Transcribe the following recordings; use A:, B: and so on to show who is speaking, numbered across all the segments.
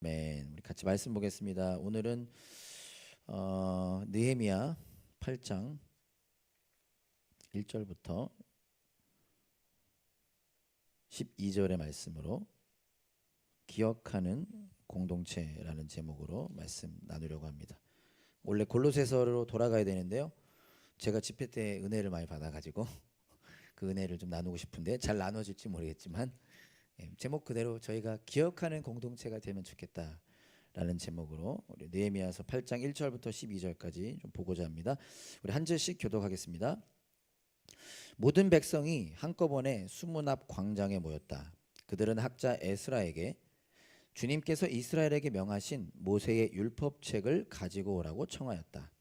A: 아멘. 우리 같이 말씀 보겠습니다. 오늘은 느헤미야 8장 1절부터 12절의 말씀으로 기억하는 공동체라는 제목으로 말씀 나누려고 합니다. 원래 골로새서로 돌아가야 되는데요. 제가 집회 때 은혜를 많이 받아가지고 그 은혜를 좀 나누고 싶은데 잘 나눠질지 모르겠지만 제목 그대로 저희가 기억하는 공동체가 되면 좋겠다라는 제목으로 우리 느헤미야서 8장 1절부터 12절까지 좀 보고자 합니다. 우리 한 절씩 교독하겠습니다. 모든 백성이 한꺼번에 수문 앞 광장에 모였다. 그들은 학자 에스라에게 주님께서 이스라엘에게 명하신 모세의 율법책을 가지고 오라고 청하였다.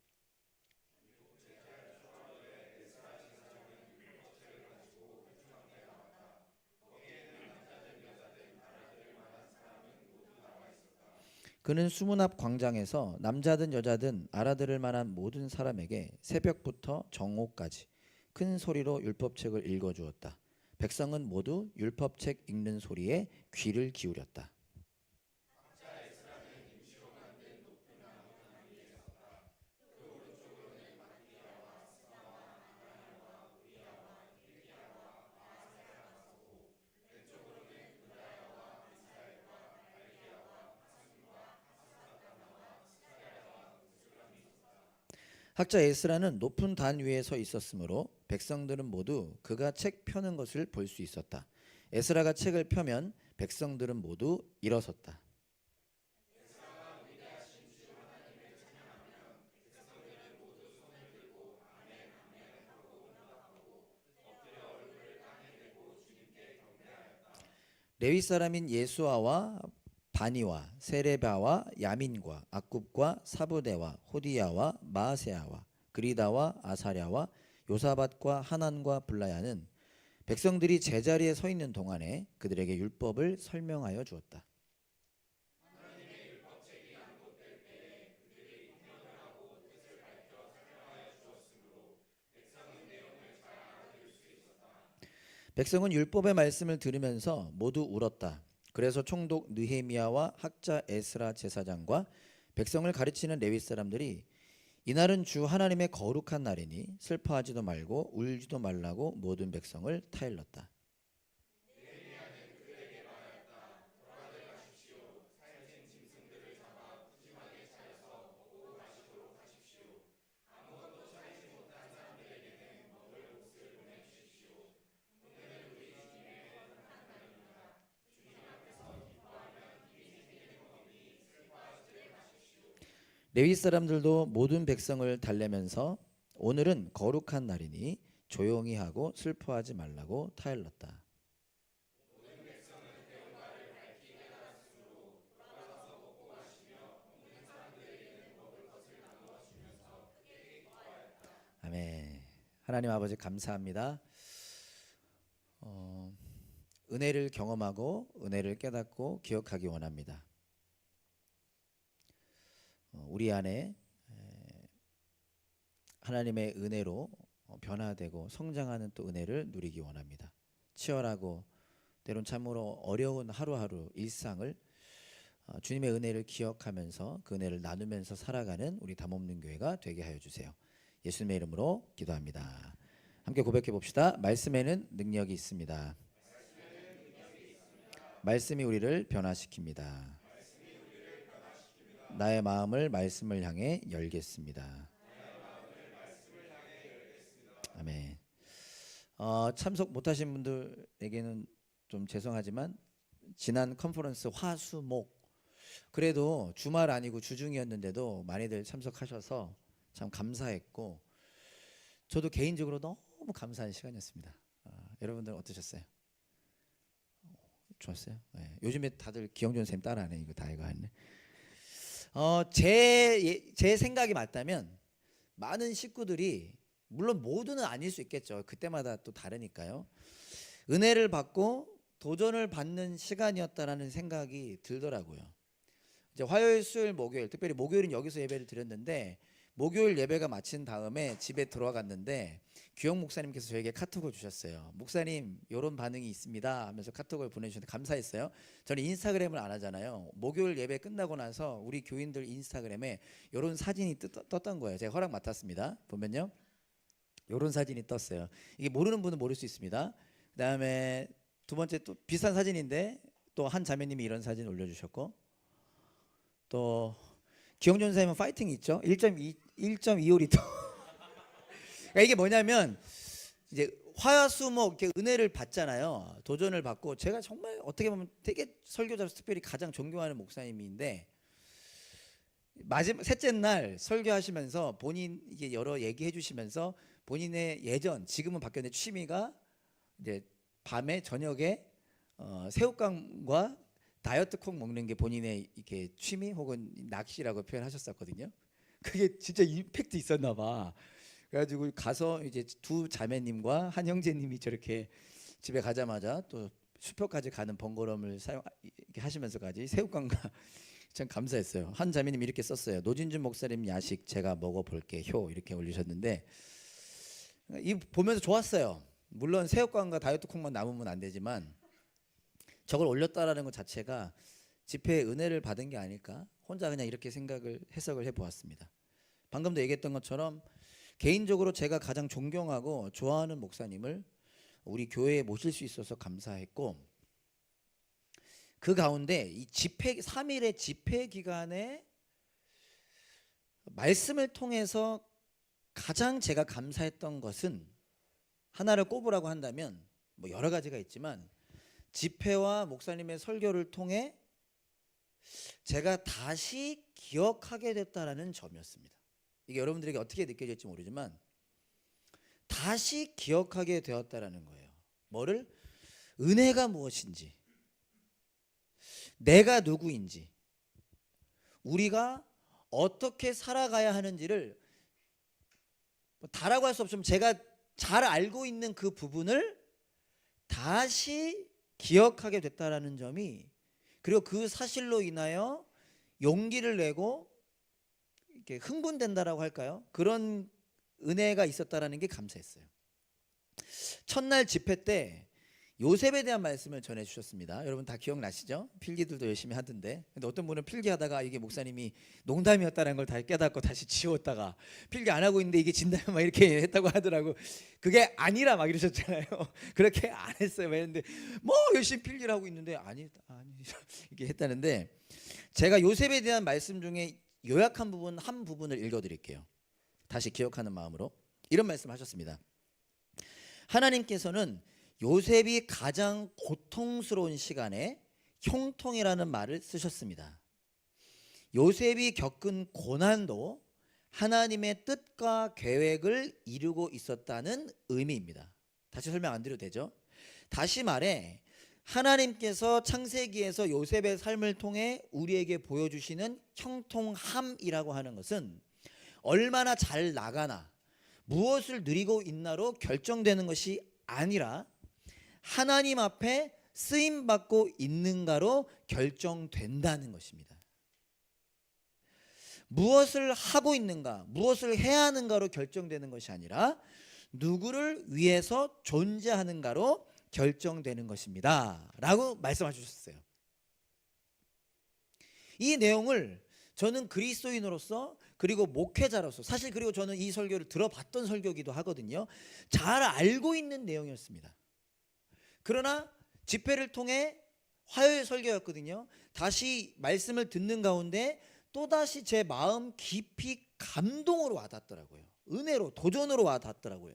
A: 그는 수문 앞 광장에서 남자든 여자든 알아들을 만한 모든 사람에게 새벽부터 정오까지 큰 소리로 율법책을 읽어주었다. 백성은 모두 율법책 읽는 소리에 귀를 기울였다. 학자 에스라는 높은 단 위에 서 있었으므로 백성들은 모두 그가 책 펴는 것을 볼 수 있었다. 에스라가 책을 펴면 백성들은 모두 일어섰다. 레위 사람인 예수아와 바니와 세레바와 야민과 악굽과 사부대와 호디야와 마아세야와 그리다와 아사랴와 요사밧과 하난과 블라야는 백성들이 제자리에 서 있는 동안에 그들에게 율법을 설명하여 주었다. 백성은 율법의 말씀을 들으면서 모두 울었다. 그래서 총독 느헤미야와 학자 에스라 제사장과 백성을 가르치는 레위 사람들이 이날은 주 하나님의 거룩한 날이니 슬퍼하지도 말고 울지도 말라고 모든 백성을 타일렀다. 레위 사람들도 모든 백성을 달래면서 오늘은 거룩한 날이니 조용히 하고 슬퍼하지 말라고 타일렀다. 아멘. 하나님 아버지 감사합니다. 은혜를 경험하고 은혜를 깨닫고 기억하기 원합니다. 우리 안에 하나님의 은혜로 변화되고 성장하는 또 은혜를 누리기 원합니다. 치열하고 때론 참으로 어려운 하루하루 일상을 주님의 은혜를 기억하면서 그 은혜를 나누면서 살아가는 우리 담없는 교회가 되게 하여 주세요. 예수님의 이름으로 기도합니다. 함께 고백해 봅시다. 말씀에는 능력이 있습니다. 말씀이 우리를 변화시킵니다. 나의 마음을 말씀을 향해 열겠습니다. 아멘. 참석 못하신 분들에게는 좀 죄송하지만 지난 컨퍼런스 화수목 그래도 주말 아니고 주중이었는데도 많이들 참석하셔서 참 감사했고 저도 개인적으로 너무 감사한 시간이었습니다. 여러분들 어떠셨어요? 좋았어요? 네. 요즘에 다들 기영준 쌤 따라하네. 이거 다 이거 하네. 제 생각이 맞다면 많은 식구들이 물론 모두는 아닐 수 있겠죠. 그때마다 또 다르니까요. 은혜를 받고 도전을 받는 시간이었다라는 생각이 들더라고요. 이제 화요일, 수요일, 목요일, 특별히 목요일은 여기서 예배를 드렸는데 목요일 예배가 마친 다음에 집에 들어갔는데 규영 목사님께서 저에게 카톡을 주셨어요. 목사님 이런 반응이 있습니다 하면서 카톡을 보내주셨는데 감사했어요. 저는 인스타그램을 안 하잖아요. 목요일 예배 끝나고 나서 우리 교인들 인스타그램에 이런 사진이 떴던 거예요. 제가 허락 맡았습니다. 보면요, 이런 사진이 떴어요. 이게 모르는 분은 모를 수 있습니다. 그 다음에 두 번째 또 비슷한 사진인데 또 한 자매님이 이런 사진 올려주셨고, 또 기영전 사님은 파이팅 있죠. 1.25리터. 그러니까 이게 뭐냐면 이제 화수목 이렇게 은혜를 받잖아요. 도전을 받고, 제가 정말 어떻게 보면 되게 설교자로서 특별히 가장 존경하는 목사님인데, 마지막 셋째 날 설교하시면서 본인 이게 여러 얘기해 주시면서 본인의 예전, 지금은 바뀌었는데 취미가 이제 밤에 저녁에 새우깡과 다이어트 콕 먹는 게 본인의 이렇게 취미 혹은 낚시라고 표현하셨었거든요. 그게 진짜 임팩트 있었나 봐. 그래가지고 가서 이제 두 자매님과 한 형제님이 저렇게 집에 가자마자 또 수표까지 가는 번거로움을 이렇게 하시면서까지 새우깡과 참 감사했어요. 한 자매님이 이렇게 썼어요. 노진준 목사님 야식 제가 먹어볼게 효, 이렇게 올리셨는데 이 보면서 좋았어요. 물론 새우깡과 다이어트 콕만 남으면 안 되지만 저걸 올렸다라는 것 자체가 집회의 은혜를 받은 게 아닐까, 혼자 그냥 이렇게 해석을 해보았습니다. 방금도 얘기했던 것처럼 개인적으로 제가 가장 존경하고 좋아하는 목사님을 우리 교회에 모실 수 있어서 감사했고, 그 가운데 이 집회 3일의 집회 기간에 말씀을 통해서 가장 제가 감사했던 것은, 하나를 꼽으라고 한다면 뭐 여러 가지가 있지만 집회와 목사님의 설교를 통해 제가 다시 기억하게 됐다라는 점이었습니다. 이게 여러분들에게 어떻게 느껴질지 모르지만 다시 기억하게 되었다라는 거예요. 뭐를? 은혜가 무엇인지, 내가 누구인지, 우리가 어떻게 살아가야 하는지를 다라고 할 수 없지만 제가 잘 알고 있는 그 부분을 다시 기억하게 됐다라는 점이, 그리고 그 사실로 인하여 용기를 내고 이렇게 흥분된다라고 할까요? 그런 은혜가 있었다라는 게 감사했어요. 첫날 집회 때 요셉에 대한 말씀을 전해 주셨습니다. 여러분 다 기억나시죠? 필기들도 열심히 하던데, 근데 어떤 분은 필기하다가 이게 목사님이 농담이었다는 걸 다 깨닫고 다시 지웠다가 필기 안 하고 있는데 이게 진담 막 이렇게 했다고 하더라고. 그게 아니라 막 이러셨잖아요. 그렇게 안 했어요. 막 했는데 뭐 열심히 필기를 하고 있는데 아니 이렇게 했다는데, 제가 요셉에 대한 말씀 중에 요약한 부분 한 부분을 읽어드릴게요. 다시 기억하는 마음으로 이런 말씀하셨습니다. 하나님께서는 요셉이 가장 고통스러운 시간에 형통이라는 말을 쓰셨습니다. 요셉이 겪은 고난도 하나님의 뜻과 계획을 이루고 있었다는 의미입니다. 다시 설명 안 드려도 되죠? 다시 말해 하나님께서 창세기에서 요셉의 삶을 통해 우리에게 보여주시는 형통함이라고 하는 것은 얼마나 잘 나가나 무엇을 누리고 있나로 결정되는 것이 아니라 하나님 앞에 쓰임받고 있는가로 결정된다는 것입니다. 무엇을 하고 있는가, 무엇을 해야 하는가로 결정되는 것이 아니라 누구를 위해서 존재하는가로 결정되는 것입니다 라고 말씀하셨어요. 이 내용을 저는 그리스도인으로서 그리고 목회자로서, 사실 그리고 저는 이 설교를 들어봤던 설교기도 하거든요, 잘 알고 있는 내용이었습니다. 그러나 집회를 통해 화요일 설교였거든요. 다시 말씀을 듣는 가운데 또다시 제 마음 깊이 감동으로 와닿더라고요. 은혜로, 도전으로 와닿더라고요.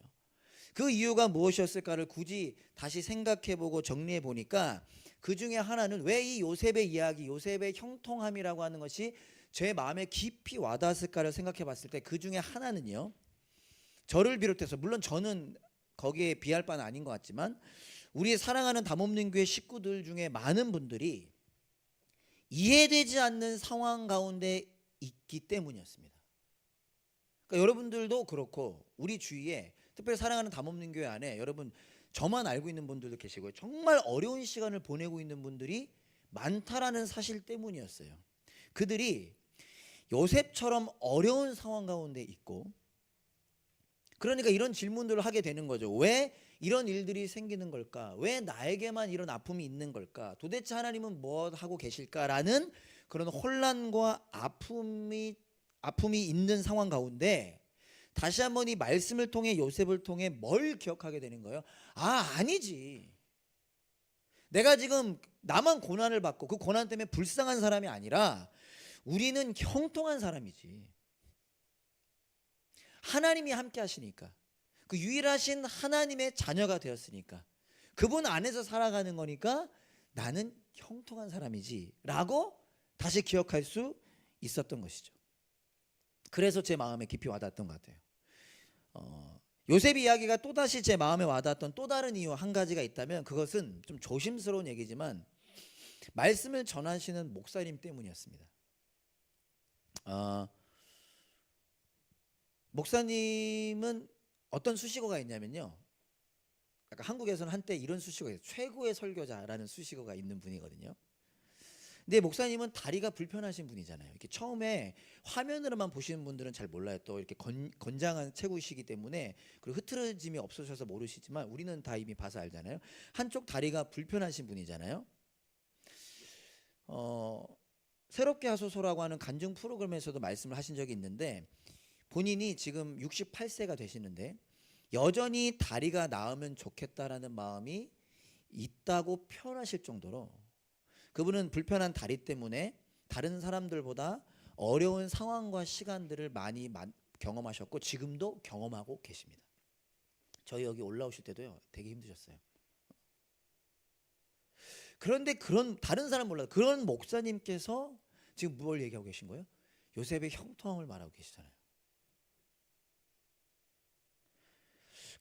A: 그 이유가 무엇이었을까를 굳이 다시 생각해보고 정리해보니까 그 중에 하나는 왜 이 요셉의 이야기, 요셉의 형통함이라고 하는 것이 제 마음에 깊이 와닿았을까를 생각해봤을 때 그 중에 하나는요, 저를 비롯해서, 물론 저는 거기에 비할 바는 아닌 것 같지만 우리 사랑하는 담없는 교회 식구들 중에 많은 분들이 이해되지 않는 상황 가운데 있기 때문이었습니다. 그러니까 여러분들도 그렇고 우리 주위에 특별히 사랑하는 담없는 교회 안에 여러분 저만 알고 있는 분들도 계시고요, 정말 어려운 시간을 보내고 있는 분들이 많다라는 사실 때문이었어요. 그들이 요셉처럼 어려운 상황 가운데 있고, 그러니까 이런 질문들을 하게 되는 거죠. 왜 이런 일들이 생기는 걸까? 왜 나에게만 이런 아픔이 있는 걸까? 도대체 하나님은 뭐 하고 계실까라는 그런 혼란과 아픔이 있는 상황 가운데 다시 한번 이 말씀을 통해 요셉을 통해 뭘 기억하게 되는 거예요? 아니지. 내가 지금 나만 고난을 받고 그 고난 때문에 불쌍한 사람이 아니라 우리는 형통한 사람이지. 하나님이 함께 하시니까, 그 유일하신 하나님의 자녀가 되었으니까, 그분 안에서 살아가는 거니까 나는 형통한 사람이지 라고 다시 기억할 수 있었던 것이죠. 그래서 제 마음에 깊이 와닿았던 것 같아요. 요셉 이야기가 또다시 제 마음에 와닿았던 또 다른 이유 한 가지가 있다면, 그것은 좀 조심스러운 얘기지만 말씀을 전하시는 목사님 때문이었습니다. 목사님은 어떤 수식어가 있냐면요, 약간 한국에서는 한때 이런 수식어가 있어요. 최고의 설교자라는 수식어가 있는 분이거든요. 근데 목사님은 다리가 불편하신 분이잖아요. 이렇게 처음에 화면으로만 보시는 분들은 잘 몰라요. 또 이렇게 건장한 체구시기 때문에, 그리고 흐트러짐이 없으셔서 모르시지만 우리는 다 이미 봐서 알잖아요. 한쪽 다리가 불편하신 분이잖아요. 새롭게 하소서라고 하는 간증 프로그램에서도 말씀을 하신 적이 있는데, 본인이 지금 68세가 되시는데 여전히 다리가 나으면 좋겠다라는 마음이 있다고 표현하실 정도로, 그분은 불편한 다리 때문에 다른 사람들보다 어려운 상황과 시간들을 많이 경험하셨고 지금도 경험하고 계십니다. 저희 여기 올라오실 때도요, 되게 힘드셨어요. 그런데 그런 다른 사람 몰라도 그런 목사님께서 지금 뭘 얘기하고 계신 거예요? 요셉의 형통함을 말하고 계시잖아요.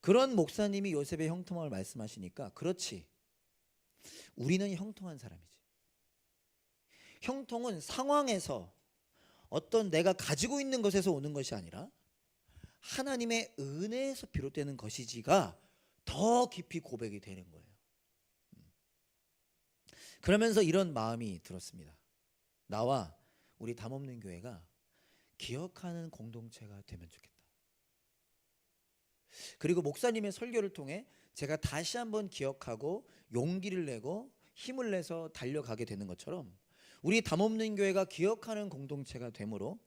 A: 그런 목사님이 요셉의 형통함을 말씀하시니까, 그렇지, 우리는 형통한 사람이지. 형통은 상황에서 어떤 내가 가지고 있는 것에서 오는 것이 아니라 하나님의 은혜에서 비롯되는 것이지가 더 깊이 고백이 되는 거예요. 그러면서 이런 마음이 들었습니다. 나와 우리 담없는 교회가 기억하는 공동체가 되면 좋겠다. 그리고 목사님의 설교를 통해 제가 다시 한번 기억하고 용기를 내고 힘을 내서 달려가게 되는 것처럼, 우리 담없는 교회가 기억하는 공동체가 되므로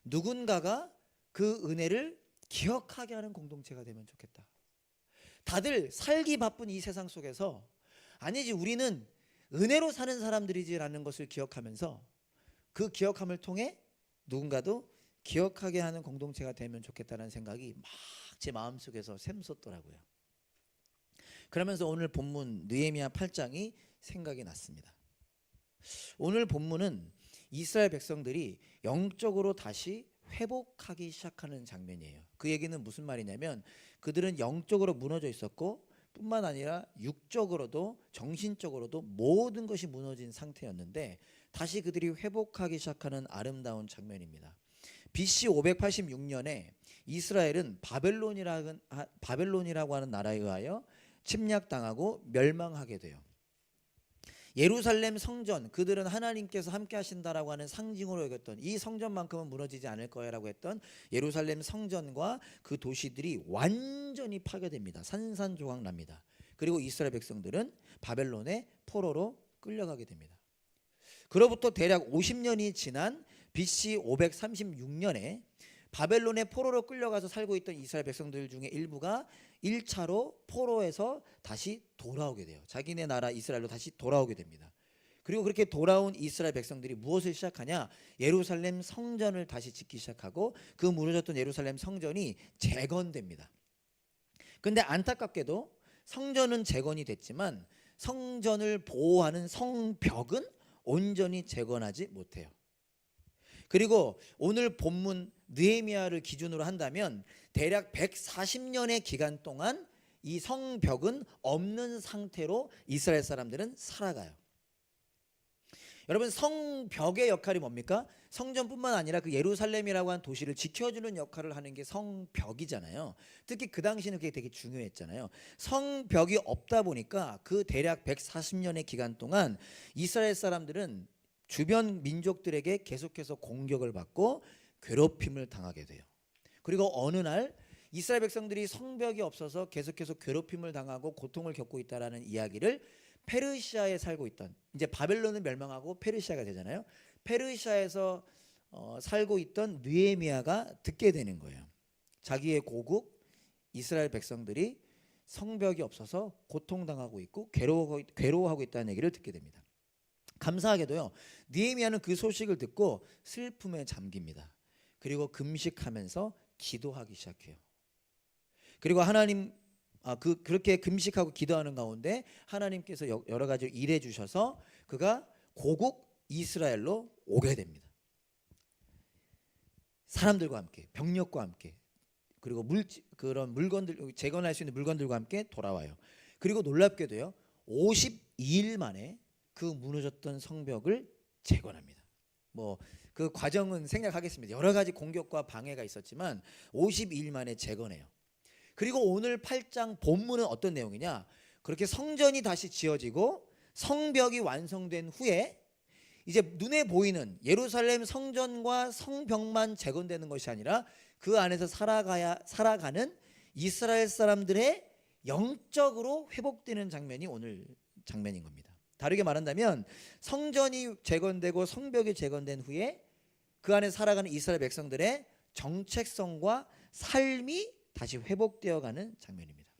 A: 누군가가 그 은혜를 기억하게 하는 공동체가 되면 좋겠다. 다들 살기 바쁜 이 세상 속에서 아니지, 우리는 은혜로 사는 사람들이지라는 것을 기억하면서 그 기억함을 통해 누군가도 기억하게 하는 공동체가 되면 좋겠다는 생각이 막 제 마음속에서 샘솟더라고요. 그러면서 오늘 본문 느헤미야 8장이 생각이 났습니다. 오늘 본문은 이스라엘 백성들이 영적으로 다시 회복하기 시작하는 장면이에요. 그 얘기는 무슨 말이냐면, 그들은 영적으로 무너져 있었고 뿐만 아니라 육적으로도 정신적으로도 모든 것이 무너진 상태였는데 다시 그들이 회복하기 시작하는 아름다운 장면입니다. BC 586년에 이스라엘은 바벨론이라고 하는 나라에 의하여 침략당하고 멸망하게 돼요. 예루살렘 성전, 그들은 하나님께서 함께 하신다라고 하는 상징으로 여겼던 이 성전만큼은 무너지지 않을 거야라고 했던 예루살렘 성전과 그 도시들이 완전히 파괴됩니다. 산산조각 납니다. 그리고 이스라엘 백성들은 바벨론의 포로로 끌려가게 됩니다. 그로부터 대략 50년이 지난 BC 536년에 바벨론의 포로로 끌려가서 살고 있던 이스라엘 백성들 중에 일부가 1차로 포로에서 다시 돌아오게 돼요. 자기네 나라 이스라엘로 다시 돌아오게 됩니다. 그리고 그렇게 돌아온 이스라엘 백성들이 무엇을 시작하냐? 예루살렘 성전을 다시 짓기 시작하고 그 무너졌던 예루살렘 성전이 재건됩니다. 근데 안타깝게도 성전은 재건이 됐지만 성전을 보호하는 성벽은 온전히 재건하지 못해요. 그리고 오늘 본문 느헤미야를 기준으로 한다면 대략 140년의 기간 동안 이 성벽은 없는 상태로 이스라엘 사람들은 살아가요. 여러분, 성벽의 역할이 뭡니까? 성전뿐만 아니라 그 예루살렘이라고 하는 도시를 지켜주는 역할을 하는 게 성벽이잖아요. 특히 그 당시는 그게 되게 중요했잖아요. 성벽이 없다 보니까 그 대략 140년의 기간 동안 이스라엘 사람들은 주변 민족들에게 계속해서 공격을 받고 괴롭힘을 당하게 돼요. 그리고 어느 날 이스라엘 백성들이 성벽이 없어서 계속해서 괴롭힘을 당하고 고통을 겪고 있다라는 이야기를 페르시아에 살고 있던, 이제 바벨론은 멸망하고 페르시아가 되잖아요. 페르시아에서 살고 있던 느헤미야가 듣게 되는 거예요. 자기의 고국 이스라엘 백성들이 성벽이 없어서 고통당하고 있고 괴로워하고 있다는 얘기를 듣게 됩니다. 감사하게도요, 느헤미야는 그 소식을 듣고 슬픔에 잠깁니다. 그리고 금식하면서 기도하기 시작해요. 그리고 하나님 그렇게 금식하고 기도하는 가운데 하나님께서 여러 가지 일해 주셔서 그가 고국 이스라엘로 오게 됩니다. 사람들과 함께, 병력과 함께, 그리고 그런 물건들, 재건할 수 있는 물건들과 함께 돌아와요. 그리고 놀랍게도요, 52일 만에 그 무너졌던 성벽을 재건합니다. 뭐 그 과정은 생략하겠습니다. 여러 가지 공격과 방해가 있었지만 52일 만에 재건해요. 그리고 오늘 8장 본문은 어떤 내용이냐? 그렇게 성전이 다시 지어지고 성벽이 완성된 후에 이제 눈에 보이는 예루살렘 성전과 성벽만 재건되는 것이 아니라 그 안에서 살아가는 이스라엘 사람들의 영적으로 회복되는 장면이 오늘 장면인 겁니다. 다르게 말한다면 성전이 재건되고 성벽이 재건된 후에 그 안에 살아가는 이스라엘 백성들의 정체성과 삶이 다시 회복되어가는 장면입니다.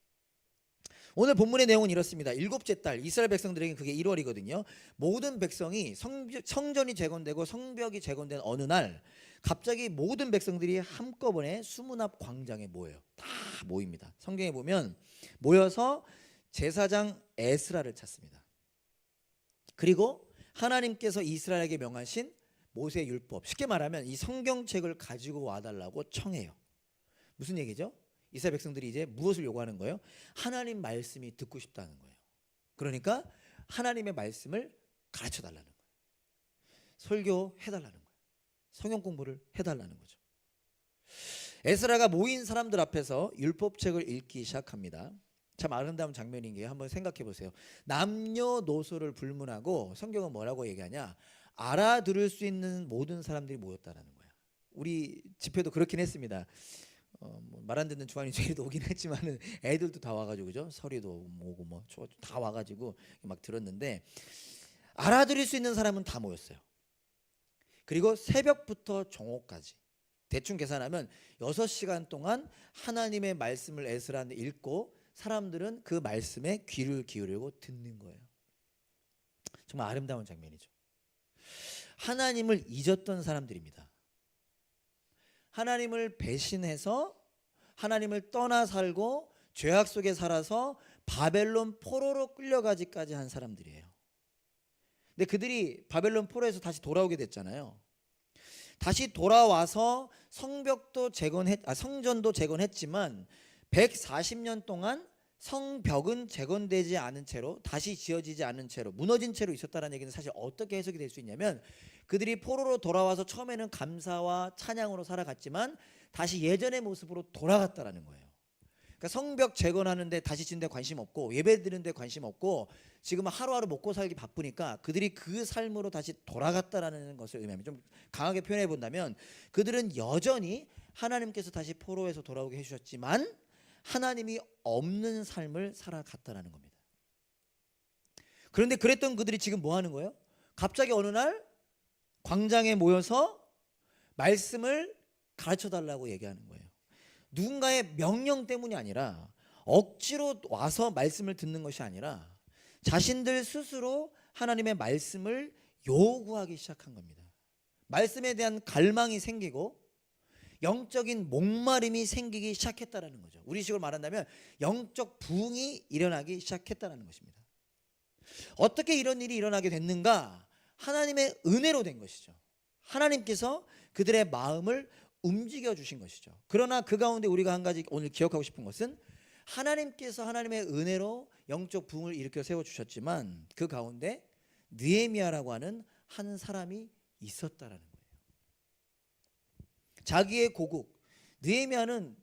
A: 오늘 본문의 내용은 이렇습니다. 일곱째 달 이스라엘 백성들에게 그게 1월이거든요. 모든 백성이 성전이 재건되고 성벽이 재건된 어느 날 갑자기 모든 백성들이 한꺼번에 수문 앞 광장에 모여요. 다 모입니다. 성경에 보면 모여서 제사장 에스라를 찾습니다. 그리고 하나님께서 이스라엘에게 명하신 모세 율법, 쉽게 말하면 이 성경책을 가지고 와달라고 청해요. 무슨 얘기죠? 이스라엘 백성들이 이제 무엇을 요구하는 거예요? 하나님 말씀이 듣고 싶다는 거예요. 그러니까 하나님의 말씀을 가르쳐 달라는 거예요. 설교해달라는 거예요. 성경 공부를 해달라는 거죠. 에스라가 모인 사람들 앞에서 율법책을 읽기 시작합니다. 참 아름다운 장면인 게 한번 생각해 보세요. 남녀노소를 불문하고 성경은 뭐라고 얘기하냐? 알아들을 수 있는 모든 사람들이 모였다라는 거야. 우리 집회도 그렇긴 했습니다. 말 안 듣는 주한이 죄도 오긴 했지만은 애들도 다 와가지고 그죠? 서리도 오고 뭐 다 와가지고 막 들었는데 알아들을 수 있는 사람은 다 모였어요. 그리고 새벽부터 정오까지 대충 계산하면 6시간 동안 하나님의 말씀을 에스라는 읽고 사람들은 그 말씀에 귀를 기울이고 듣는 거예요. 정말 아름다운 장면이죠. 하나님을 잊었던 사람들입니다. 하나님을 배신해서 하나님을 떠나 살고 죄악 속에 살아서 바벨론 포로로 끌려가기까지 한 사람들이에요. 근데 그들이 바벨론 포로에서 다시 돌아오게 됐잖아요. 다시 돌아와서 성전도 재건했지만 140년 동안 성벽은 재건되지 않은 채로 다시 지어지지 않은 채로 무너진 채로 있었다는 얘기는 사실 어떻게 해석이 될 수 있냐면 그들이 포로로 돌아와서 처음에는 감사와 찬양으로 살아갔지만 다시 예전의 모습으로 돌아갔다라는 거예요. 그러니까 성벽 재건하는데 다시 짓는 데 관심 없고 예배 드리는 데 관심 없고 지금 하루하루 먹고 살기 바쁘니까 그들이 그 삶으로 다시 돌아갔다라는 것을 의미합니다. 좀 강하게 표현해 본다면 그들은 여전히 하나님께서 다시 포로에서 돌아오게 해주셨지만 하나님이 없는 삶을 살아갔다라는 겁니다. 그런데 그랬던 그들이 지금 뭐 하는 거예요? 갑자기 어느 날 광장에 모여서 말씀을 가르쳐 달라고 얘기하는 거예요. 누군가의 명령 때문이 아니라 억지로 와서 말씀을 듣는 것이 아니라 자신들 스스로 하나님의 말씀을 요구하기 시작한 겁니다. 말씀에 대한 갈망이 생기고 영적인 목마름이 생기기 시작했다라는 거죠. 우리식으로 말한다면 영적 부흥이 일어나기 시작했다라는 것입니다. 어떻게 이런 일이 일어나게 됐는가? 하나님의 은혜로 된 것이죠. 하나님께서 그들의 마음을 움직여 주신 것이죠. 그러나 그 가운데 우리가 한 가지 오늘 기억하고 싶은 것은 하나님께서 하나님의 은혜로 영적 부흥을 일으켜 세워 주셨지만 그 가운데 느헤미야라고 하는 한 사람이 있었다라는 거예요. 자기의 고국 느헤미야는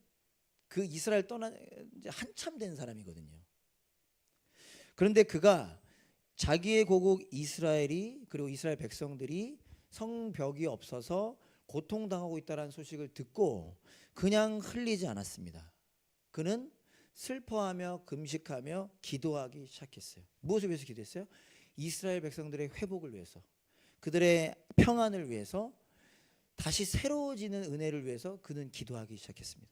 A: 그 이스라엘 떠난 이제 한참 된 사람이거든요. 그런데 그가 자기의 고국 이스라엘이 그리고 이스라엘 백성들이 성벽이 없어서 고통당하고 있다는 소식을 듣고 그냥 흘리지 않았습니다. 그는 슬퍼하며 금식하며 기도하기 시작했어요. 무엇을 위해서 기도했어요? 이스라엘 백성들의 회복을 위해서, 그들의 평안을 위해서, 다시 새로워지는 은혜를 위해서 그는 기도하기 시작했습니다.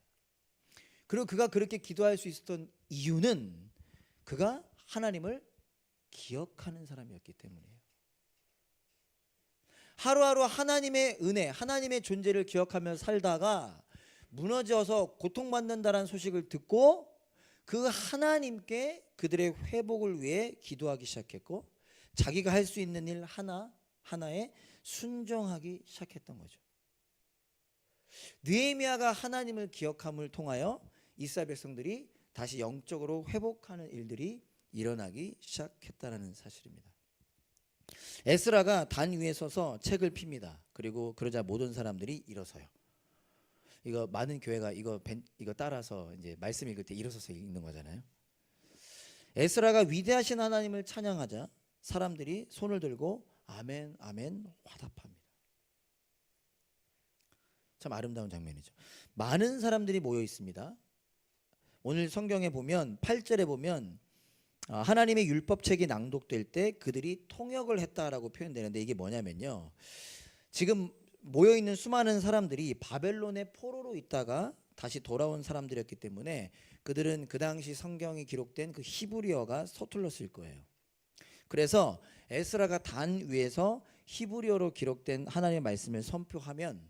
A: 그리고 그가 그렇게 기도할 수 있었던 이유는 그가 하나님을 기억하는 사람이었기 때문이에요. 하루하루 하나님의 은혜, 하나님의 존재를 기억하며 살다가 무너져서 고통받는다는 소식을 듣고 그 하나님께 그들의 회복을 위해 기도하기 시작했고, 자기가 할 수 있는 일 하나하나에 순종하기 시작했던 거죠. 느헤미야가 하나님을 기억함을 통하여 이스라엘 백성들이 다시 영적으로 회복하는 일들이 일어나기 시작했다는 사실입니다. 에스라가 단 위에 서서 책을 핍니다. 그리고 그러자 모든 사람들이 일어서요. 이거 많은 교회가 이거 따라서 이제 말씀 읽을 때 일어서서 읽는 거잖아요. 에스라가 위대하신 하나님을 찬양하자 사람들이 손을 들고 아멘 아멘 화답합니다. 참 아름다운 장면이죠. 많은 사람들이 모여 있습니다. 오늘 성경에 보면 8절에 보면 하나님의 율법책이 낭독될 때 그들이 통역을 했다라고 표현되는데, 이게 뭐냐면요, 지금 모여있는 수많은 사람들이 바벨론의 포로로 있다가 다시 돌아온 사람들이었기 때문에 그들은 그 당시 성경이 기록된 그 히브리어가 서툴렀을 거예요. 그래서 에스라가 단 위에서 히브리어로 기록된 하나님의 말씀을 선포하면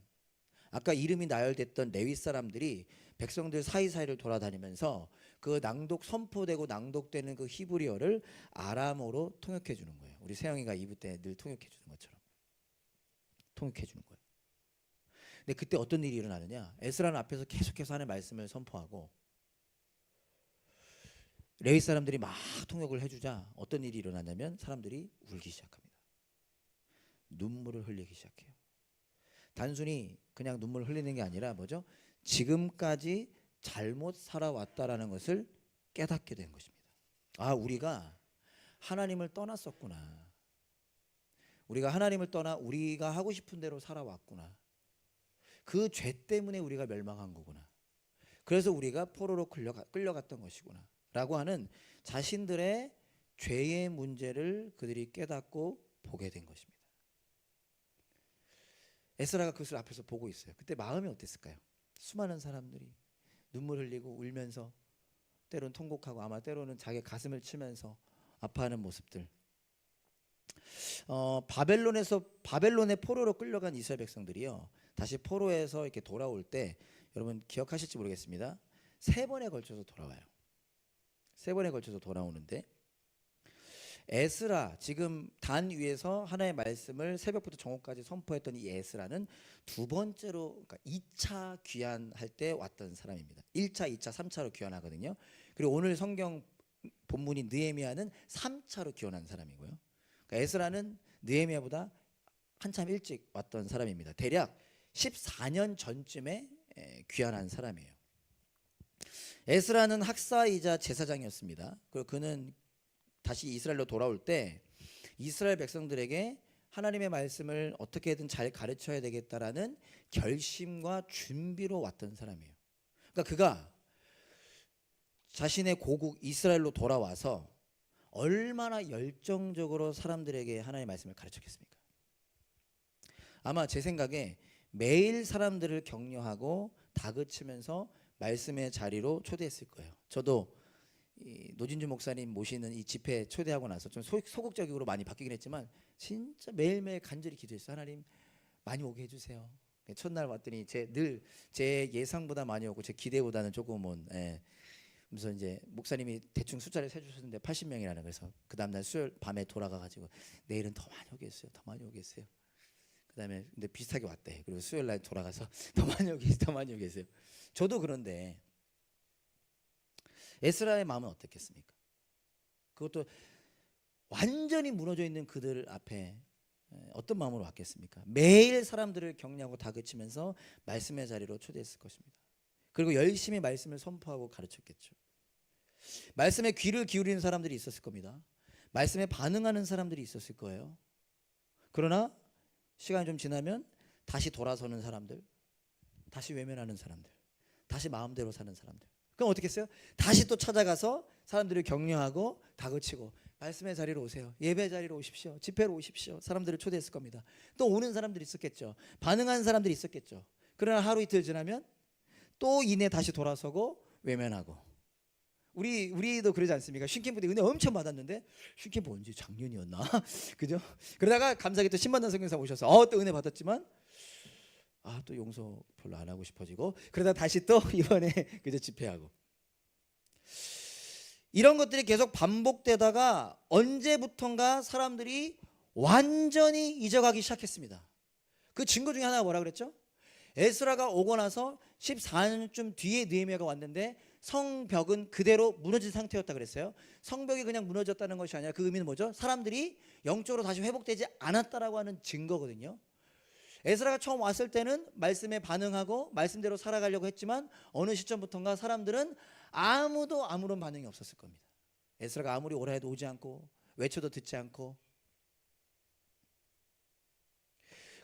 A: 아까 이름이 나열됐던 레위 사람들이 백성들 사이사이를 돌아다니면서 그 선포되고 낭독되는 그 히브리어를 아람어로 통역해 주는 거예요. 우리 세영이가 이브 때 늘 통역해 주는 것처럼 통역해 주는 거예요. 근데 그때 어떤 일이 일어나느냐, 에스라는 앞에서 계속해서 하나님의 말씀을 선포하고 레위 사람들이 막 통역을 해주자 어떤 일이 일어나냐면 사람들이 울기 시작합니다. 눈물을 흘리기 시작해요. 단순히 그냥 눈물을 흘리는 게 아니라 뭐죠? 지금까지 잘못 살아왔다라는 것을 깨닫게 된 것입니다. 아, 우리가 하나님을 떠났었구나. 우리가 하나님을 떠나 우리가 하고 싶은 대로 살아왔구나. 그 죄 때문에 우리가 멸망한 거구나. 그래서 우리가 포로로 끌려갔던 것이구나 라고 하는 자신들의 죄의 문제를 그들이 깨닫고 보게 된 것입니다. 에스라가 그것을 앞에서 보고 있어요. 그때 마음이 어땠을까요? 수많은 사람들이 눈물 흘리고 울면서 때로는 통곡하고 아마 때로는 자기 가슴을 치면서 아파하는 모습들. 바벨론의 포로로 끌려간 이스라엘 백성들이요, 다시 포로에서 이렇게 돌아올 때 여러분 기억하실지 모르겠습니다. 3번에 걸쳐서 돌아와요. 3번에 걸쳐서 돌아오는데, 에스라, 지금 단 위에서 하나의 말씀을 새벽부터 정오까지 선포했던 이 에스라는 두 번째로, 그러니까 2차 귀환할 때 왔던 사람입니다. 1차, 2차, 3차로 귀환하거든요. 그리고 오늘 성경 본문인 느헤미야는 3차로 귀환한 사람이고요. 그러니까 에스라는 느헤미야보다 한참 일찍 왔던 사람입니다. 대략 14년 전쯤에 귀환한 사람이에요. 에스라는 학사이자 제사장이었습니다. 그리고 그는 다시 이스라엘로 돌아올 때 이스라엘 백성들에게 하나님의 말씀을 어떻게든 잘 가르쳐야 되겠다라는 결심과 준비로 왔던 사람이에요. 그러니까 그가 자신의 고국 이스라엘로 돌아와서 얼마나 열정적으로 사람들에게 하나님의 말씀을 가르쳤겠습니까? 아마 제 생각에 매일 사람들을 격려하고 다그치면서 말씀의 자리로 초대했을 거예요. 저도 노진주 목사님 모시는 이 집회 초대하고 나서 좀 소극적으로 많이 바뀌긴 했지만 진짜 매일매일 간절히 기도했어요. 하나님 많이 오게 해주세요. 첫날 왔더니 제 예상보다 많이 오고 제 기대보다는 조금은 그래서 이제 목사님이 대충 숫자를 세주셨는데 80명이라는, 그래서 그 다음날 수요일 밤에 돌아가가지고 내일은 더 많이 오겠어요. 더 많이 오겠어요. 그다음에 근데 비슷하게 왔대. 그리고 수요일 날 돌아가서 더 많이 오겠어요. 더 많이 오겠어요. 저도 그런데 에스라의 마음은 어떻겠습니까? 그것도 완전히 무너져 있는 그들 앞에 어떤 마음으로 왔겠습니까? 매일 사람들을 격려하고 다그치면서 말씀의 자리로 초대했을 것입니다. 그리고 열심히 말씀을 선포하고 가르쳤겠죠. 말씀에 귀를 기울이는 사람들이 있었을 겁니다. 말씀에 반응하는 사람들이 있었을 거예요. 그러나 시간이 좀 지나면 다시 돌아서는 사람들, 다시 외면하는 사람들, 다시 마음대로 사는 사람들. 그럼 어떻게 했어요? 다시 또 찾아가서 사람들을 격려하고 다그치고 말씀의 자리로 오세요. 예배 자리로 오십시오. 집회로 오십시오. 사람들을 초대했을 겁니다. 또 오는 사람들이 있었겠죠. 반응하는 사람들이 있었겠죠. 그러나 하루 이틀 지나면 또 이내 다시 돌아서고 외면하고. 우리도 그러지 않습니까? 쉰캠프 때 은혜 엄청 받았는데 쉰캠프 언제 작년이었나? 그죠? 그러다가 감사하게 또 신만난 성경사 오셔서 또 은혜 받았지만 또 용서 별로 안 하고 싶어지고 그러다 다시 또 이번에 그저 집회하고 이런 것들이 계속 반복되다가 언제부턴가 사람들이 완전히 잊어가기 시작했습니다. 그 증거 중에 하나가 뭐라 그랬죠? 에스라가 오고 나서 14년쯤 뒤에 느헤미야가 왔는데 성벽은 그대로 무너진 상태였다 그랬어요. 성벽이 그냥 무너졌다는 것이 아니라 그 의미는 뭐죠? 사람들이 영적으로 다시 회복되지 않았다라고 하는 증거거든요. 에스라가 처음 왔을 때는 말씀에 반응하고 말씀대로 살아가려고 했지만 어느 시점부터인가 사람들은 아무도 아무런 반응이 없었을 겁니다. 에스라가 아무리 오라 해도 오지 않고 외쳐도 듣지 않고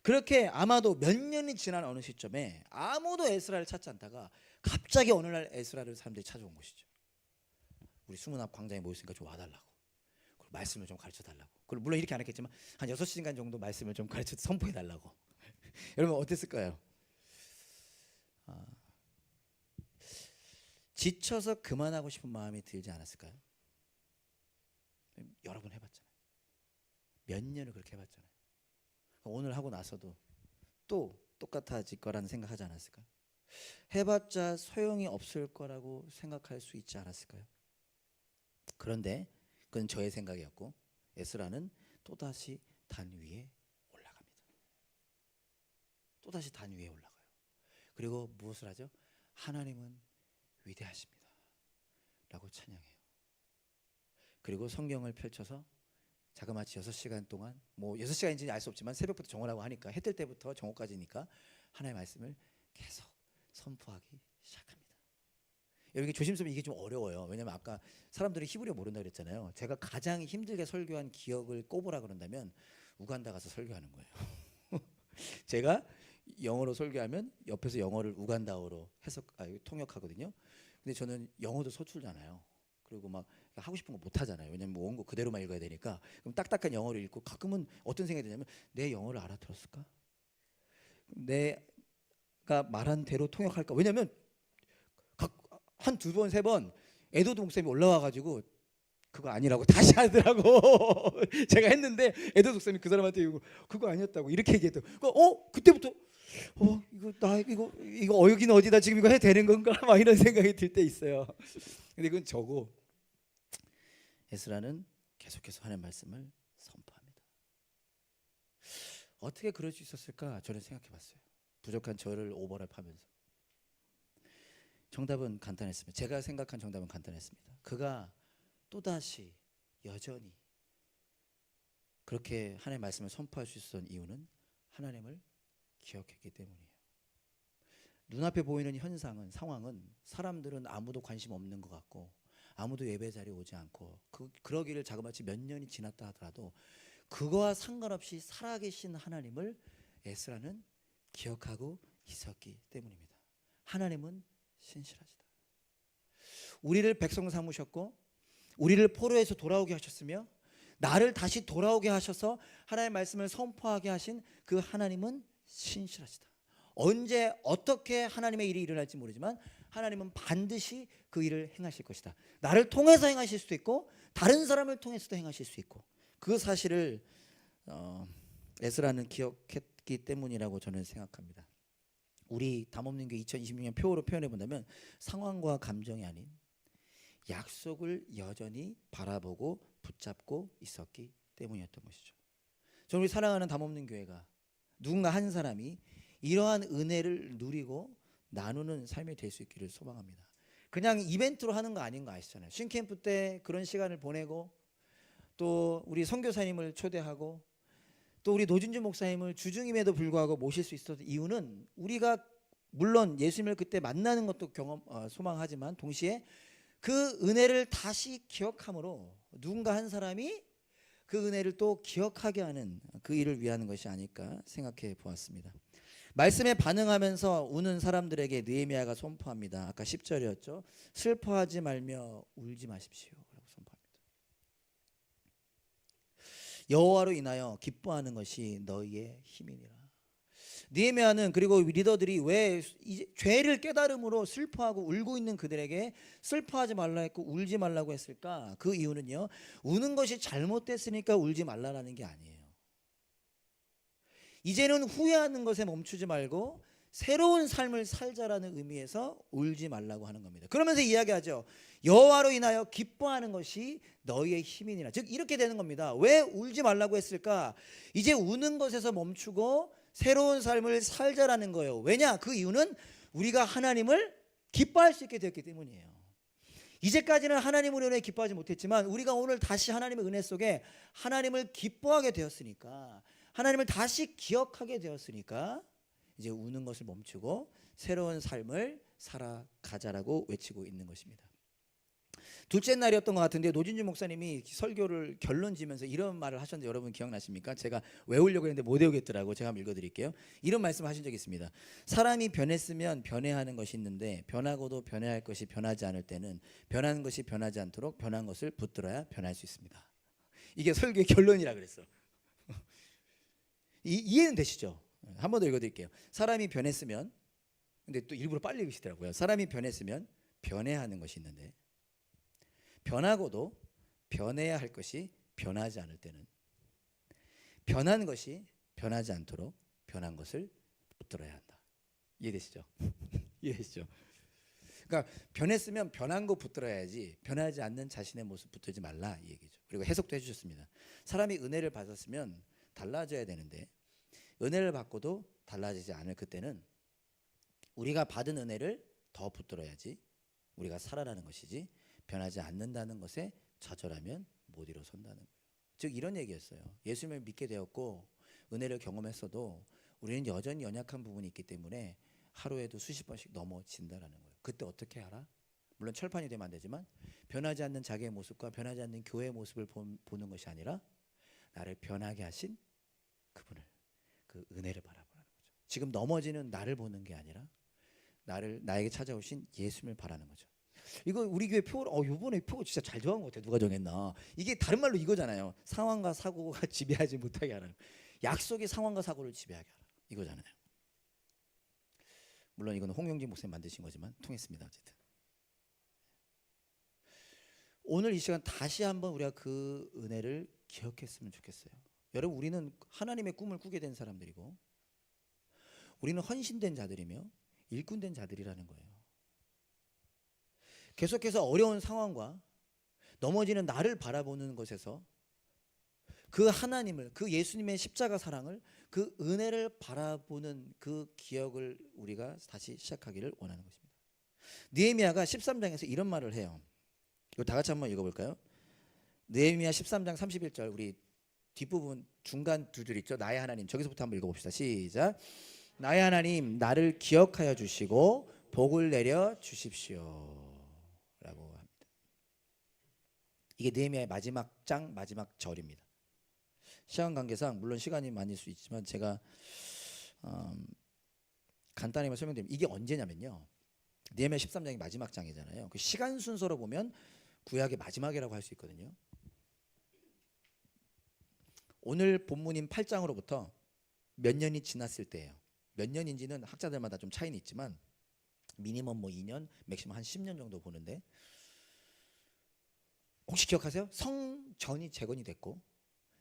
A: 그렇게 아마도 몇 년이 지난 어느 시점에 아무도 에스라를 찾지 않다가 갑자기 어느 날 에스라를 사람들이 찾아온 것이죠. 우리 수문 앞 광장에 모였으니까 좀 와달라고, 말씀을 좀 가르쳐달라고. 물론 이렇게 안 했겠지만 한 6시간 정도 말씀을 좀 가르쳐 선포해달라고. 여러분 어땠을까요? 지쳐서 그만하고 싶은 마음이 들지 않았을까요? 여러 번 해봤잖아요. 몇 년을 그렇게 해봤잖아요. 오늘 하고 나서도 또 똑같아질 거라는 생각하지 않았을까요? 해봤자 소용이 없을 거라고 생각할 수 있지 않았을까요? 그런데 그건 저의 생각이었고 에스라는 또다시 단 위에 올라갑니다. 또다시 단 위에 올라가요. 그리고 무엇을 하죠? 하나님은 위대하십니다 라고 찬양해요. 그리고 성경을 펼쳐서 자그마치 6시간 동안 6시간인지는 알 수 없지만 새벽부터 정오라고 하니까 해 뜰 때부터 정오까지니까 하나님의 말씀을 계속 선포하기 시작합니다. 여기 조심스러우면 이게 좀 어려워요. 왜냐면 아까 사람들이 히브리어 모른다 그랬잖아요. 제가 가장 힘들게 설교한 기억을 꼽으라 그런다면 우간다 가서 설교하는 거예요. 제가 영어로 설교하면 옆에서 영어를 우간다어로 통역하거든요. 근데 저는 영어도 서툴잖아요. 그리고 막 하고 싶은 거 못 하잖아요. 왜냐면 원고 그대로만 읽어야 되니까. 그럼 딱딱한 영어를 읽고 가끔은 어떤 생각이 드냐면 내 영어를 알아들었을까? 내가 말한 대로 통역할까? 왜냐면 한 2번 3번 에도드 목사님이 올라와가지고 그거 아니라고 다시 하더라고. 제가 했는데 에도드 목사님이 그 사람한테 그거 아니었다고 이렇게 얘기했더. 그때부터 이거 여기는 어디다 지금 이거 해도 되는 건가? 막 이런 생각이 들 때 있어요. 근데 그건 저고 에스라는 계속해서 하나님의 말씀을 선포합니다. 어떻게 그럴 수 있었을까? 저는 생각해봤어요. 부족한 저를 오버랩하면서. 정답은 간단했습니다. 제가 생각한 정답은 간단했습니다. 그가 또다시 여전히 그렇게 하나님의 말씀을 선포할 수 있었던 이유는 하나님을 기억했기 때문이에요. 눈앞에 보이는 현상은, 상황은 사람들은 아무도 관심 없는 것 같고 아무도 예배 자리에 오지 않고 그러기를 자그마치 몇 년이 지났다 하더라도 그거와 상관없이 살아계신 하나님을 에스라는 기억하고 있었기 때문입니다. 하나님은 신실하시다. 우리를 백성 삼으셨고 우리를 포로에서 돌아오게 하셨으며 나를 다시 돌아오게 하셔서 하나님의 말씀을 선포하게 하신 그 하나님은 신실하시다. 언제 어떻게 하나님의 일이 일어날지 모르지만 하나님은 반드시 그 일을 행하실 것이다. 나를 통해서 행하실 수도 있고 다른 사람을 통해서도 행하실 수 있고 그 사실을 에스라는 기억했기 때문이라고 저는 생각합니다. 우리 담없는교회 2026년 표어로 표현해 본다면 상황과 감정이 아닌 약속을 여전히 바라보고 붙잡고 있었기 때문이었던 것이죠. 저는 우리 사랑하는 담없는교회가 누군가 한 사람이 이러한 은혜를 누리고 나누는 삶이 될 수 있기를 소망합니다. 그냥 이벤트로 하는 거 아닌 거 아시잖아요. 쉰캠프 때 그런 시간을 보내고 또 우리 선교사님을 초대하고 또 우리 노진주 목사님을 주중임에도 불구하고 모실 수 있었던 이유는 우리가 물론 예수님을 그때 만나는 것도 소망하지만 동시에 그 은혜를 다시 기억함으로 누군가 한 사람이 그 은혜를 또 기억하게 하는 그 일을 위한 것이 아닐까 생각해 보았습니다. 말씀에 반응하면서 우는 사람들에게 느헤미야가 선포합니다. 아까 10절이었죠. 슬퍼하지 말며 울지 마십시오 라고 선포합니다. 여호와로 인하여 기뻐하는 것이 너희의 힘이니라. 느헤미야는, 그리고 리더들이 왜 이제 죄를 깨달음으로 슬퍼하고 울고 있는 그들에게 슬퍼하지 말라 했고 울지 말라고 했을까? 그 이유는요, 우는 것이 잘못됐으니까 울지 말라라는 게 아니에요. 이제는 후회하는 것에 멈추지 말고 새로운 삶을 살자라는 의미에서 울지 말라고 하는 겁니다. 그러면서 이야기하죠. 여호와로 인하여 기뻐하는 것이 너희의 힘이니라. 즉 이렇게 되는 겁니다. 왜 울지 말라고 했을까? 이제 우는 것에서 멈추고 새로운 삶을 살자라는 거예요. 왜냐? 그 이유는 우리가 하나님을 기뻐할 수 있게 되었기 때문이에요. 이제까지는 하나님의 은혜에 기뻐하지 못했지만 우리가 오늘 다시 하나님의 은혜 속에 하나님을 기뻐하게 되었으니까, 하나님을 다시 기억하게 되었으니까 이제 우는 것을 멈추고 새로운 삶을 살아가자라고 외치고 있는 것입니다. 둘째 날이었던 것 같은데 노진주 목사님이 설교를 결론 지면서 이런 말을 하셨는데 여러분 기억나십니까? 제가 외우려고 했는데 못 외우겠더라고. 제가 한번 읽어드릴게요. 이런 말씀 하신 적이 있습니다. 사람이 변했으면 변해야 하는 것이 있는데 변하고도 변해야 할 것이 변하지 않을 때는 변하는 것이 변하지 않도록 변한 것을 붙들어야 변할 수 있습니다. 이게 설교의 결론이라 그랬어. 이해는 되시죠? 한 번 더 읽어드릴게요. 사람이 변했으면, 근데 또 일부러 빨리 읽으시더라고요. 사람이 변했으면 변해야 하는 것이 있는데 변하고도 변해야 할 것이 변하지 않을 때는 변한 것이 변하지 않도록 변한 것을 붙들어야 한다. 이해되시죠? 이해되시죠? 그러니까 변했으면 변한 거 붙들어야지 변하지 않는 자신의 모습 붙들지 말라 이 얘기죠. 그리고 해석도 해주셨습니다. 사람이 은혜를 받았으면 달라져야 되는데 은혜를 받고도 달라지지 않을 그때는 우리가 받은 은혜를 더 붙들어야지 우리가 살아나는 것이지 변하지 않는다는 것에 좌절하면 못 일어선다는 거예요. 즉 이런 얘기였어요. 예수님을 믿게 되었고 은혜를 경험했어도 우리는 여전히 연약한 부분이 있기 때문에 하루에도 수십 번씩 넘어진다라는 거예요. 그때 어떻게 하라? 물론 철판이 되면 안 되지만 변하지 않는 자기의 모습과 변하지 않는 교회의 모습을 보는 것이 아니라 나를 변하게 하신 그분을, 그 은혜를 바라보라는 거죠. 지금 넘어지는 나를 보는 게 아니라 나에게 찾아오신 예수님을 바라는 거죠. 이거 우리 교회 표어, 이번에 표어 진짜 잘 정한 것 같아요. 누가 정했나? 이게 다른 말로 이거잖아요. 상황과 사고가 지배하지 못하게 하라는, 약속의 상황과 사고를 지배하게 하라 이거잖아요. 물론 이건 홍영진 목사님 만드신 거지만 통했습니다. 어쨌든 오늘 이 시간 다시 한번 우리가 그 은혜를 기억했으면 좋겠어요. 여러분, 우리는 하나님의 꿈을 꾸게 된 사람들이고 우리는 헌신된 자들이며 일꾼된 자들이라는 거예요. 계속해서 어려운 상황과 넘어지는 나를 바라보는 것에서 그 하나님을, 그 예수님의 십자가 사랑을, 그 은혜를 바라보는 그 기억을 우리가 다시 시작하기를 원하는 것입니다. 느헤미야가 13장에서 이런 말을 해요. 이거 다 같이 한번 읽어볼까요? 느헤미야 13장 31절, 우리 뒷부분 중간 두 줄 있죠? 나의 하나님, 저기서부터 한번 읽어봅시다. 시작. 나의 하나님, 나를 기억하여 주시고 복을 내려 주십시오 라고 합니다. 이게 느헤미야의 마지막 장 마지막 절입니다. 시간 관계상 물론 시간이 많을 수 있지만 제가 간단히만 설명드리면 이게 언제냐면요, 느헤미야 13장이 마지막 장이잖아요. 그 시간 순서로 보면 구약의 마지막이라고 할 수 있거든요. 오늘 본문인 8장으로부터 몇 년이 지났을 때예요. 몇 년인지는 학자들마다 좀 차이는 있지만 미니멈 2년, 맥시멈 한 10년 정도 보는데, 혹시 기억하세요? 성전이 재건이 됐고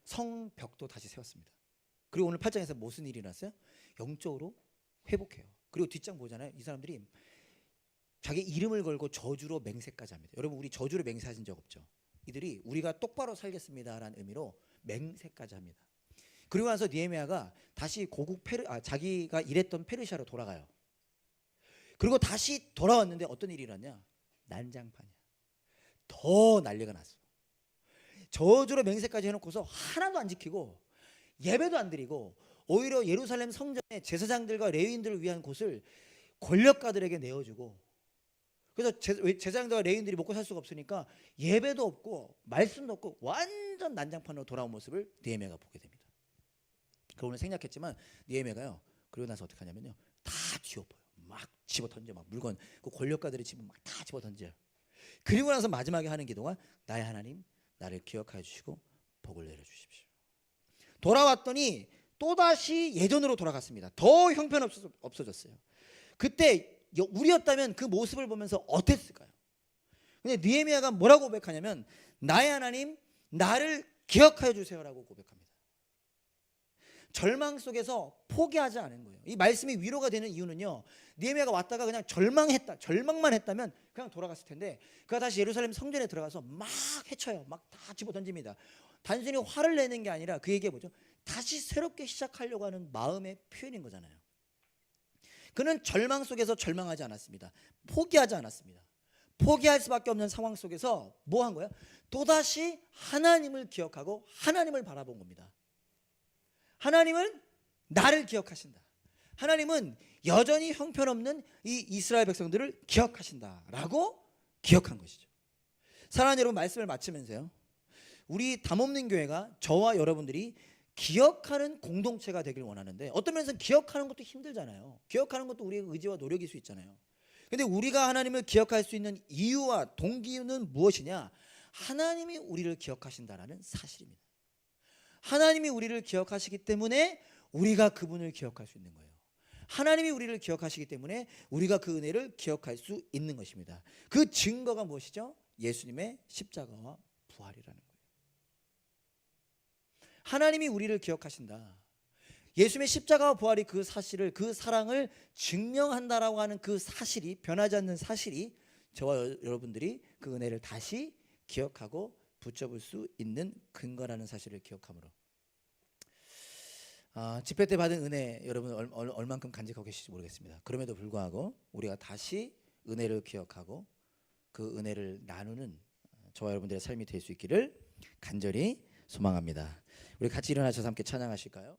A: 성벽도 다시 세웠습니다. 그리고 오늘 8장에서 무슨 일이 일어났어요? 영적으로 회복해요. 그리고 뒷장 보잖아요. 이 사람들이 자기 이름을 걸고 저주로 맹세까지 합니다. 여러분, 우리 저주로 맹세하신 적 없죠? 이들이 우리가 똑바로 살겠습니다라는 의미로 맹세까지 합니다. 그리고 나서 느헤미야가 다시 고국 자기가 일했던 페르시아로 돌아가요. 그리고 다시 돌아왔는데 어떤 일이 일어났냐? 난장판이야. 더 난리가 났어. 저주로 맹세까지 해놓고서 하나도 안 지키고 예배도 안 드리고 오히려 예루살렘 성전에 제사장들과 레위인들을 위한 곳을 권력가들에게 내어주고 그래서 제사장들과 레위인들이 먹고 살 수가 없으니까 예배도 없고 말씀도 없고 완전 난장판으로 돌아온 모습을 느헤미야가 보게 됩니다. 그 오늘 생략했지만 느헤미야가요. 그러고 나서 어떻게 하냐면요. 다 뒤엎어요. 막 집어 던져. 막 물건 그 권력가들의 집은 막 다 집어 던져요. 그리고 나서 마지막에 하는 기도가 나의 하나님 나를 기억하여 주시고 복을 내려 주십시오. 돌아왔더니 또다시 예전으로 돌아갔습니다. 더 형편없어졌어요. 그때 우리였다면 그 모습을 보면서 어땠을까요? 근데 느헤미야가 뭐라고 고백하냐면 나의 하나님 나를 기억하여 주세요라고 고백합니다. 절망 속에서 포기하지 않은 거예요. 이 말씀이 위로가 되는 이유는요. 느헤미야가 왔다가 그냥 절망만 했다면 그냥 돌아갔을 텐데 그가 다시 예루살렘 성전에 들어가서 막 헤쳐요. 막 다 집어 던집니다. 단순히 화를 내는 게 아니라 그 얘기가 뭐죠? 다시 새롭게 시작하려고 하는 마음의 표현인 거잖아요. 그는 절망 속에서 절망하지 않았습니다. 포기하지 않았습니다. 포기할 수밖에 없는 상황 속에서 뭐 한 거야? 또다시 하나님을 기억하고 하나님을 바라본 겁니다. 하나님은 나를 기억하신다. 하나님은 여전히 형편없는 이 이스라엘 백성들을 기억하신다라고 기억한 것이죠. 사랑하는 여러분, 말씀을 마치면서요. 우리 담없는 교회가 저와 여러분들이 기억하는 공동체가 되길 원하는데 어떤 면에서는 기억하는 것도 힘들잖아요. 기억하는 것도 우리의 의지와 노력일 수 있잖아요. 근데 우리가 하나님을 기억할 수 있는 이유와 동기는 무엇이냐? 하나님이 우리를 기억하신다라는 사실입니다. 하나님이 우리를 기억하시기 때문에 우리가 그분을 기억할 수 있는 거예요. 하나님이 우리를 기억하시기 때문에 우리가 그 은혜를 기억할 수 있는 것입니다. 그 증거가 무엇이죠? 예수님의 십자가와 부활이라는 거예요. 하나님이 우리를 기억하신다. 예수님의 십자가와 부활이 그 사실을, 그 사랑을 증명한다라고 하는 그 사실이, 변하지 않는 사실이 저와 여러분들이 그 은혜를 다시 기억하고 붙잡을 수 있는 근거라는 사실을 기억함으로 집회 때 받은 은혜 여러분 얼만큼 간직하고 계실지 모르겠습니다. 그럼에도 불구하고 우리가 다시 은혜를 기억하고 그 은혜를 나누는 저와 여러분들의 삶이 될 수 있기를 간절히 소망합니다. 우리 같이 일어나셔서 함께 찬양하실까요?